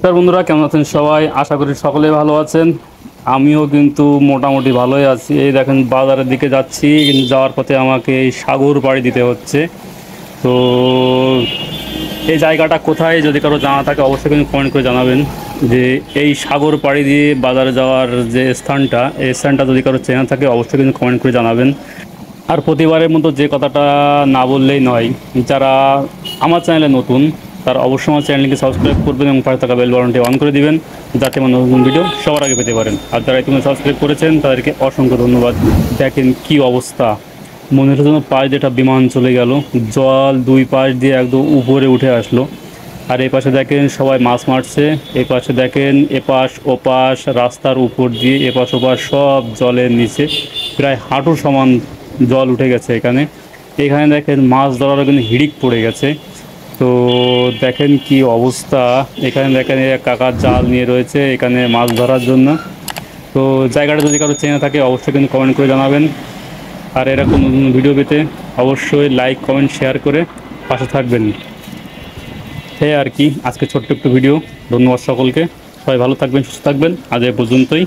নমস্কার বন্ধুরা, কেমন আছেন সবাই? আশা করি সকলে ভালো আছেন। আমিও কিন্তু মোটামুটি ভালোই আছি। এই দেখেন বাজারের দিকে যাচ্ছি, কিন্তু যাওয়ার পথে আমাকে এই সাগর পাড়ি দিতে হচ্ছে। তো এই জায়গাটা কোথায়, যদি কারো জানা থাকে অবশ্যই কিন্তু কমেন্ট করে জানাবেন যে এই সাগর পাড়ি দিয়ে বাজারে যাওয়ার যে স্থানটা, এই স্থানটা যদি কারো চেনা থাকে অবশ্যই কিন্তু কমেন্ট করে জানাবেন। আর প্রতিবারের মতো যে কথাটা না বললেই নয়, যারা আমার চ্যানেলে নতুন তারা অবশ্যই আমার চ্যানেলকে সাবস্ক্রাইব করবেন এবং পাশে থাকা বেল বাটনটি অন করে দিবেন, যাতে আমার নতুন ভিডিও সবার আগে পেতে পারেন। আর যারা ইতিমধ্যে সাবস্ক্রাইব করেছেন তাদেরকে অসংখ্য ধন্যবাদ। দেখেন কি অবস্থা, মনে হচ্ছে যেন পাশ দিয়ে একটা বিমান চলে গেল। জল দুই পাশ দিয়ে একদম উপরে উঠে আসলো। আর এই পাশে দেখেন সবাই মাছ মারছে, এই পাশে দেখেন এপাশ ওপাশ রাস্তার উপর দিয়ে এপাশ ওপাশ সব জলের নিচে প্রায় হাঁটু সমান জল উঠে গেছে। এখানে এখানে দেখেন মাছ ধরারও কিন্তু হিড়িক পড়ে গেছে। তো দেখেন কি অবস্থা, এখানে দেখেন এক কাকার জাল নিয়ে রয়েছে এখানে মাছ ধরার জন্য। তো জায়গাটা যদি কারো চেনা থাকে অবশ্যই কিন্তু কমেন্ট করে জানাবেন। আর এরকম নতুন ভিডিও পেতে অবশ্যই লাইক কমেন্ট শেয়ার করে পাশে থাকবেন। এই আর কি, আজকে ছোট্ট একটু ভিডিও। ধন্যবাদ সকলকে, সবাই ভালো থাকবেন, সুস্থ থাকবেন। আজ এ পর্যন্তই।